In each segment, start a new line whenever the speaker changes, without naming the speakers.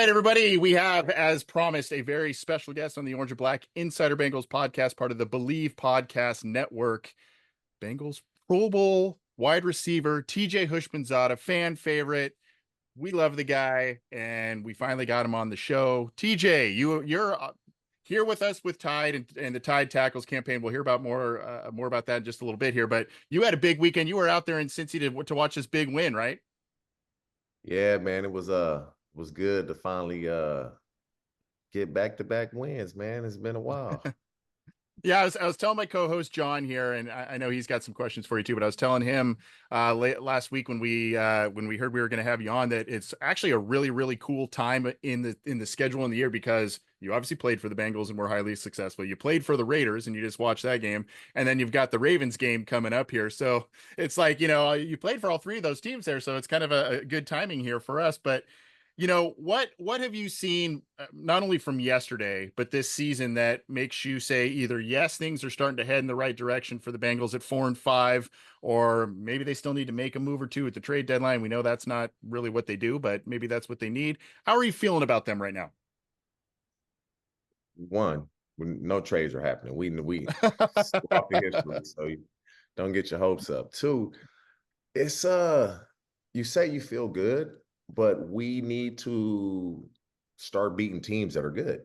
right, everybody. We have, as promised, a very special guest on the Orange and Black Insider Bengals podcast, part of the Believe Podcast Network. Bengals Pro Bowl wide receiver, TJ Houshmandzadeh, fan favorite. We love the guy, and we finally got him on the show. TJ, you're here with us with Tide and the Tide Tackles campaign. We'll hear about more about that in just a little bit here. But you had a big weekend. You were out there in Cincy to watch this big win, right?
Yeah, man, it was good to finally get back-to-back wins, man. It's been a while.
Yeah, I was telling my co-host John here, and I know he's got some questions for you too. But I was telling him last week when we heard we were going to have you on that it's actually a really cool time in the schedule in the year because you obviously played for the Bengals and were highly successful. You played for the Raiders and you just watched that game, and then you've got the Ravens game coming up here. So it's like you played for all three of those teams there, so it's kind of a good timing here for us. But what have you seen not only from yesterday but this season that makes you say either yes, things are starting to head in the right direction for the Bengals at 4-5, or maybe they still need to make a move or two at the trade deadline? We know that's not really what they do, but maybe that's what they need. How are you feeling about them right now?
One, no trades are happening. We still off the history, so you don't get your hopes up. Two, it's you say you feel good, but we need to start beating teams that are good.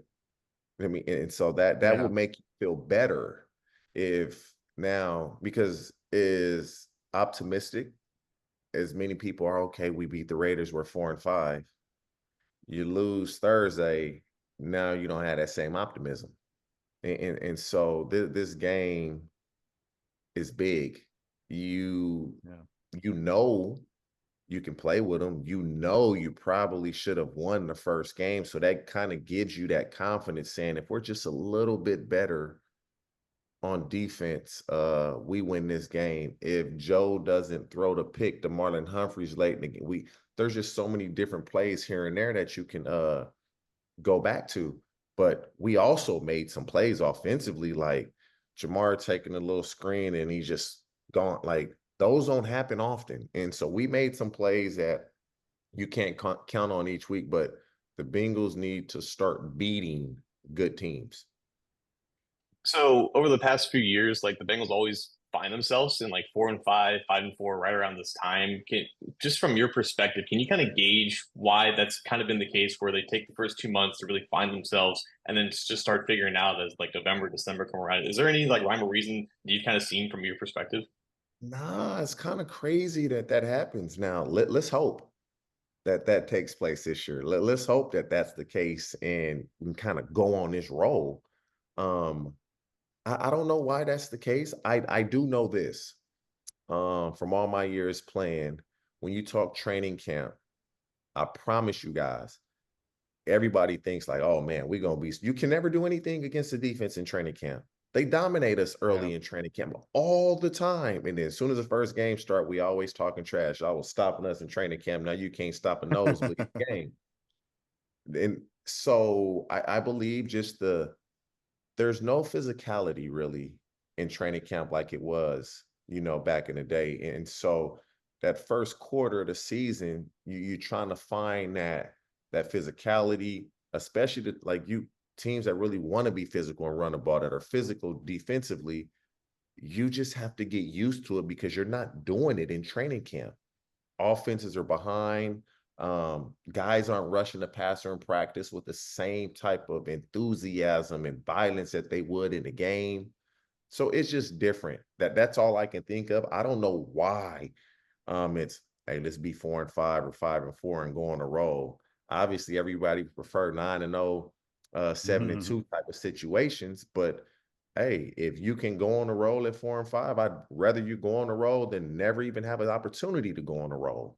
I mean, and so that will
Yeah.
make you feel better if now because is optimistic as many people are. Okay, we beat the Raiders, we're 4-5. You lose Thursday, now you don't have that same optimism. And so this game is big. You
Yeah.
you know you can play with them. You know you probably should have won the first game. So that kind of gives you that confidence saying if we're just a little bit better on defense, we win this game. If Joe doesn't throw the pick to Marlon Humphreys late in the game, there's just so many different plays here and there that you can go back to. But we also made some plays offensively, like Jamar taking a little screen and he's just gone. Like those don't happen often. And so we made some plays that you can't count on each week, but the Bengals need to start beating good teams.
So over the past few years, like the Bengals always find themselves in like 4-5, 5-4, right around this time. Just from your perspective, can you kind of gauge why that's kind of been the case where they take the first 2 months to really find themselves and then just start figuring out as like November, December come around? Is there any like rhyme or reason that you've kind of seen from your perspective?
Nah, it's kind of crazy that happens now. Let's hope that takes place this year. Let's hope that that's the case and we can kind of go on this roll. Um, I don't know why that's the case. I do know this from all my years playing. When you talk training camp, I promise you guys, everybody thinks like, oh man, we're gonna be. You can never do anything against the defense in training camp. They dominate us
Yeah.
early in training camp all the time, and then as soon as the first game start, we always talking trash. I was stopping us in training camp. Now you can't stop a nosebleed game. And so I believe just there's no physicality really in training camp like it was, back in the day. And so that first quarter of the season, you're trying to find that physicality, especially like you teams that really want to be physical and run the ball that are physical defensively. You just have to get used to it because you're not doing it in training camp. Offenses are behind. Guys aren't rushing the passer in practice with the same type of enthusiasm and violence that they would in the game. So it's just different. That's all I can think of. I don't know why. It's hey, let's be 4-5 or 5-4 and go on a roll. Obviously, everybody prefer 9-0, 7-2 type of situations. But hey, if you can go on a roll at 4-5, I'd rather you go on a roll than never even have an opportunity to go on a roll.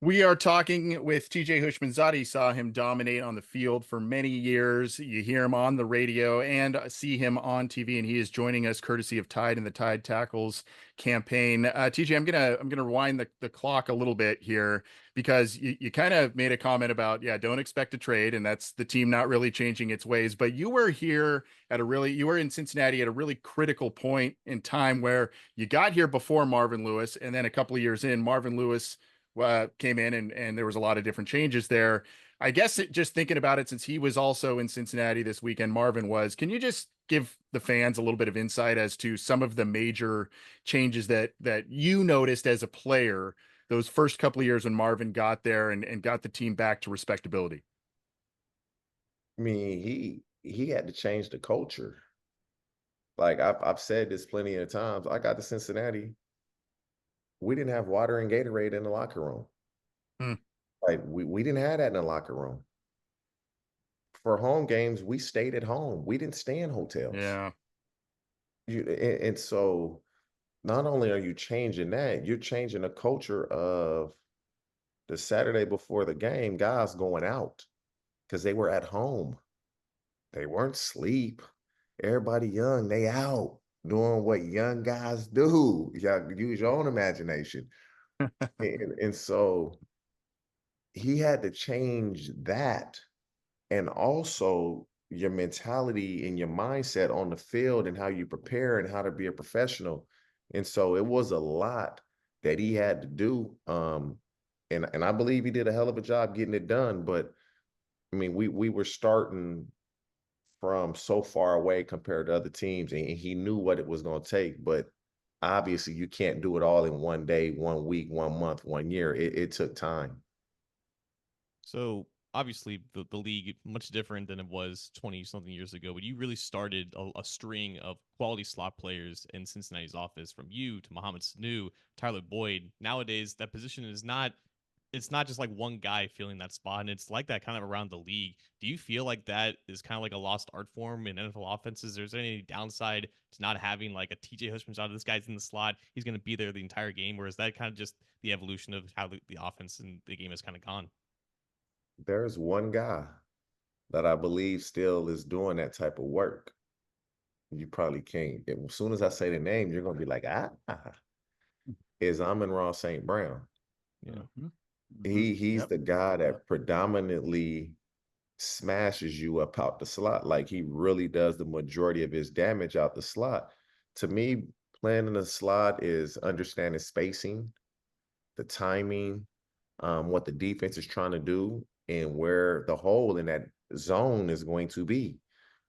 We are talking with TJ Houshmandzadeh. You saw him dominate on the field for many years. You hear him on the radio and see him on TV, and he is joining us courtesy of Tide and the Tide Tackles campaign. TJ, I'm gonna rewind the clock a little bit here because you kind of made a comment about, yeah, don't expect a trade, and that's the team not really changing its ways. But you were here you were in Cincinnati at a really critical point in time where you got here before Marvin Lewis, and then a couple of years in, Marvin Lewis came in and there was a lot of different changes there. I guess just thinking about it, since he was also in Cincinnati this weekend, Marvin was, can you just give the fans a little bit of insight as to some of the major changes that you noticed as a player those first couple of years when Marvin got there and got the team back to respectability?
I mean, he had to change the culture. Like I've said this plenty of times. I got to Cincinnati, we didn't have water and Gatorade in the locker room.
Hmm.
Like we didn't have that in the locker room. For home games, we stayed at home. We didn't stay in hotels.
Yeah.
And so not only are you changing that, you're changing the culture of the Saturday before the game, guys going out because they were at home. They weren't sleep. Everybody young, they out doing what young guys do. Y'all use your own imagination. And so he had to change that. And also your mentality and your mindset on the field and how you prepare and how to be a professional. And so it was a lot that he had to do. And I believe he did a hell of a job getting it done. But I mean, we were starting from so far away compared to other teams, and he knew what it was going to take. But obviously, you can't do it all in one day, 1 week, 1 month, 1 year. It took time.
So obviously the league much different than it was 20 something years ago, but you really started a string of quality slot players in Cincinnati's office, from you to Mohamed Sanu, Tyler Boyd. Nowadays that position is not, it's not just like one guy filling that spot, and it's like that kind of around the league. Do you feel like that is kind of like a lost art form in NFL offenses? Is there any downside to not having like a TJ Houshmandzadeh, this guy's in the slot, he's going to be there the entire game, or is that kind of just the evolution of how the offense and the game has kind of gone?
There's one guy that I believe still is doing that type of work. You probably can't. As soon as I say the name, you're gonna be like, is Amon-Ra St. Brown.
Yeah.
Mm-hmm.
He's
Yep.
the guy that predominantly smashes you up out the slot. Like he really does the majority of his damage out the slot. To me, playing in the slot is understanding spacing, the timing, what the defense is trying to do, and where the hole in that zone is going to be.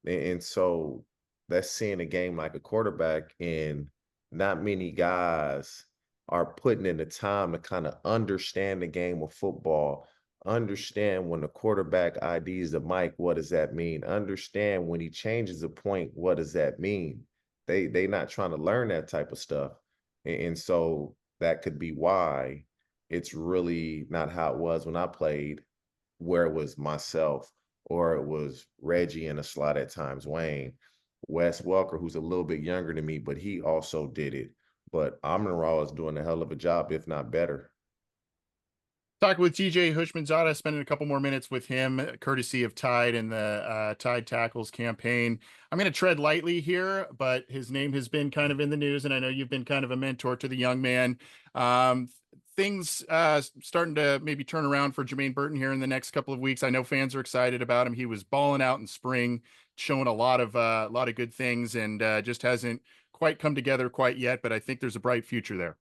And so that's seeing a game like a quarterback, and not many guys are putting in the time to kind of understand the game of football, understand when the quarterback IDs the mic, what does that mean? Understand when he changes a point, what does that mean? They not trying to learn that type of stuff. And so that could be why it's really not how it was when I played, where it was myself or it was Reggie in a slot at times, Wayne, Wes Welker, who's a little bit younger than me, but he also did it. But Amon-Ra is doing a hell of a job, if not better.
Talking with TJ Houshmandzadeh, spending a couple more minutes with him, courtesy of Tide and the Tide Tackles campaign. I'm going to tread lightly here, but his name has been kind of in the news, and I know you've been kind of a mentor to the young man. Things starting to maybe turn around for Jermaine Burton here in the next couple of weeks. I know fans are excited about him. He was balling out in spring, showing a lot of good things, and just hasn't quite come together quite yet. But I think there's a bright future there.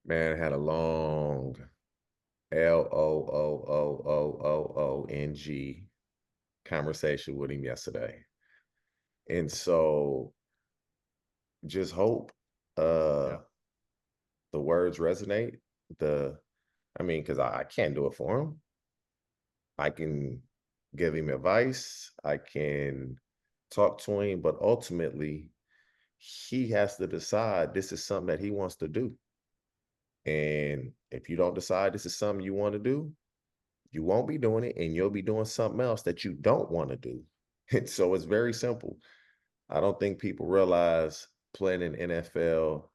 Man, had a long LOOOOOONG conversation with him yesterday. And so just hope
Yeah.
the words resonate. I mean, because I can't do it for him. I can give him advice, I can talk to him, but ultimately he has to decide this is something that he wants to do. And if you don't decide this is something you want to do, you won't be doing it, and you'll be doing something else that you don't want to do. And so it's very simple. I don't think people realize playing in NFL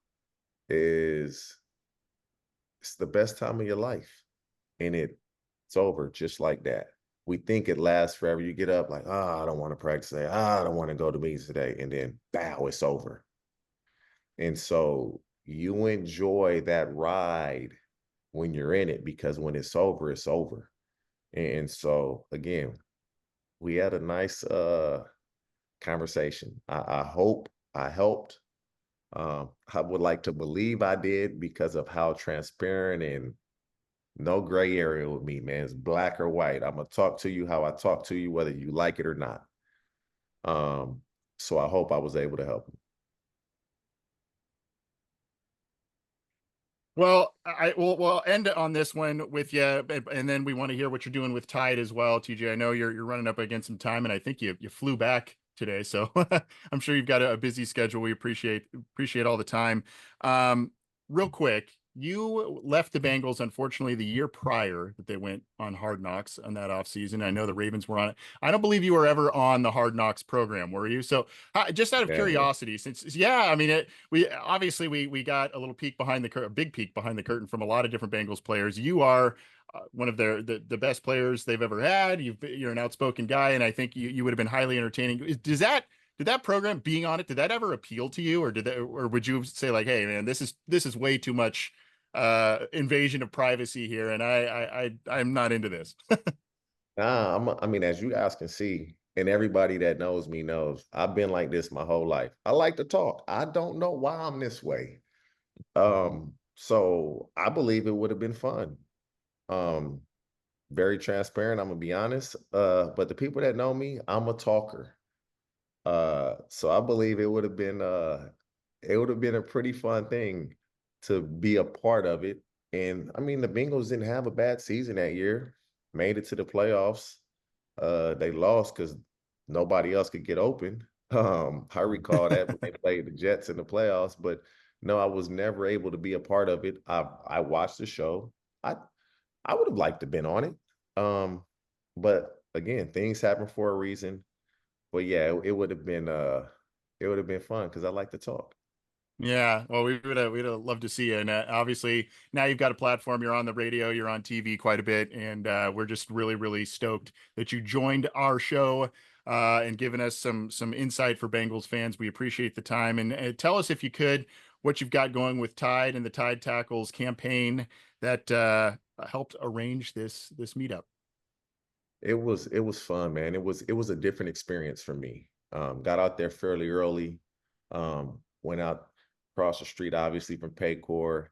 is, it's the best time of your life. And it's over just like that. We think it lasts forever. You get up like, I don't want to practice today. I don't want to go to meetings today. And then, bow, it's over. And so you enjoy that ride when you're in it, because when it's over, it's over. And so, again, we had a nice conversation. I hope I helped. I would like to believe I did, because of how transparent and No gray area with me, man. It's black or white. I'm gonna talk to you how I talk to you, whether you like it or not. So I hope I was able to help him.
Well, we'll end on this one with you, and then we want to hear what you're doing with Tide as well, TJ. I know you're running up against some time, and I think you flew back today, so I'm sure you've got a busy schedule. We appreciate all the time. Real quick, you left the Bengals, unfortunately, the year prior that they went on Hard Knocks on that offseason. I know the Ravens were on it. I don't believe you were ever on the Hard Knocks program, were you? So just out of curiosity, since, I mean, we obviously we got a little peek behind the curtain, a big peek behind the curtain from a lot of different Bengals players. You are one of the best players they've ever had. You're an outspoken guy, and I think you would have been highly entertaining. Did that program, being on it, did that ever appeal to you, or would you say like, hey man, this is way too much invasion of privacy here, and I'm not into this?
Nah, I mean, as you guys can see, and everybody that knows me knows, I've been like this my whole life. I like to talk. I don't know why I'm this way. So I believe it would have been fun. Very transparent, I'm gonna be honest. But the people that know me, I'm a talker. So I believe it would have been a pretty fun thing to be a part of it. And I mean, the Bengals didn't have a bad season that year, made it to the playoffs. They lost because nobody else could get open. I recall that when they played the Jets in the playoffs, but no, I was never able to be a part of it. I watched the show. I would have liked to have been on it. But again, things happen for a reason. But yeah, it would have been fun because I like to talk.
Yeah, well, we'd have loved to see you, and obviously now you've got a platform. You're on the radio, you're on TV quite a bit, and we're just really stoked that you joined our show and given us some insight for Bengals fans. We appreciate the time, and tell us, if you could, what you've got going with Tide and the Tide Tackles campaign that helped arrange this meetup.
It was fun, man. It was a different experience for me. Got out there fairly early. Went out across the street, obviously from Paycor,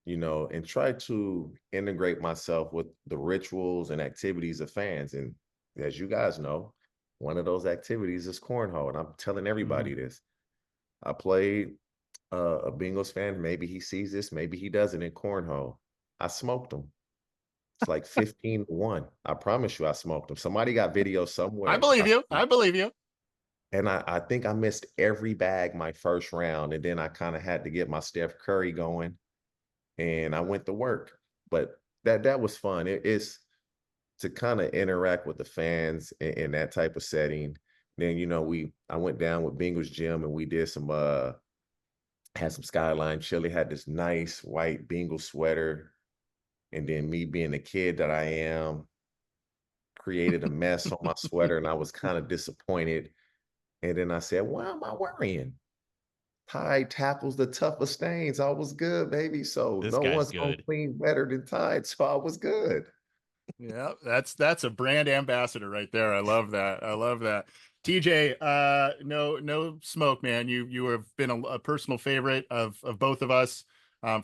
and tried to integrate myself with the rituals and activities of fans. And as you guys know, one of those activities is cornhole, and I'm telling everybody this. I played a Bengals fan. Maybe he sees this, maybe he doesn't, in cornhole. I smoked him. It's like 15-1. I promise you I smoked him. Somebody got video somewhere.
I believe you. I believe you.
And I think I missed every bag my first round. And then I kind of had to get my Steph Curry going. And I went to work. But that was fun. It's to kind of interact with the fans in that type of setting. Then, I went down with Bengals Gym and we did had some Skyline chili, had this nice white Bengals sweater. And then me being the kid that I am, created a mess on my sweater, and I was kind of disappointed. And then I said, why am I worrying? Tide tackles the toughest stains. I was good, baby. So
This
no
guy's
one's gonna
good.
clean better than Tide. So I was good.
Yeah, that's a brand ambassador right there. I love that. I love that. TJ, no smoke, man. You have been a personal favorite of both of us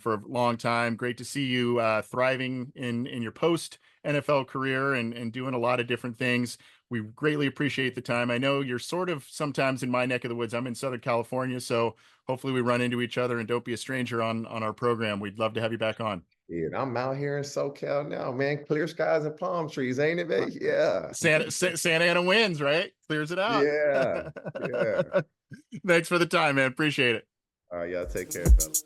for a long time. Great to see you thriving in your post NFL career and doing a lot of different things. We greatly appreciate the time. I know you're sort of sometimes in my neck of the woods. I'm in Southern California, so hopefully we run into each other, and don't be a stranger on our program. We'd love to have you back on.
Yeah, I'm out here in SoCal now, man. Clear skies and palm trees, ain't it, baby? Yeah.
Santa Ana wins, right? Clears it out.
Yeah. Yeah.
Thanks for the time, man. Appreciate it.
All right, y'all take care, fellas.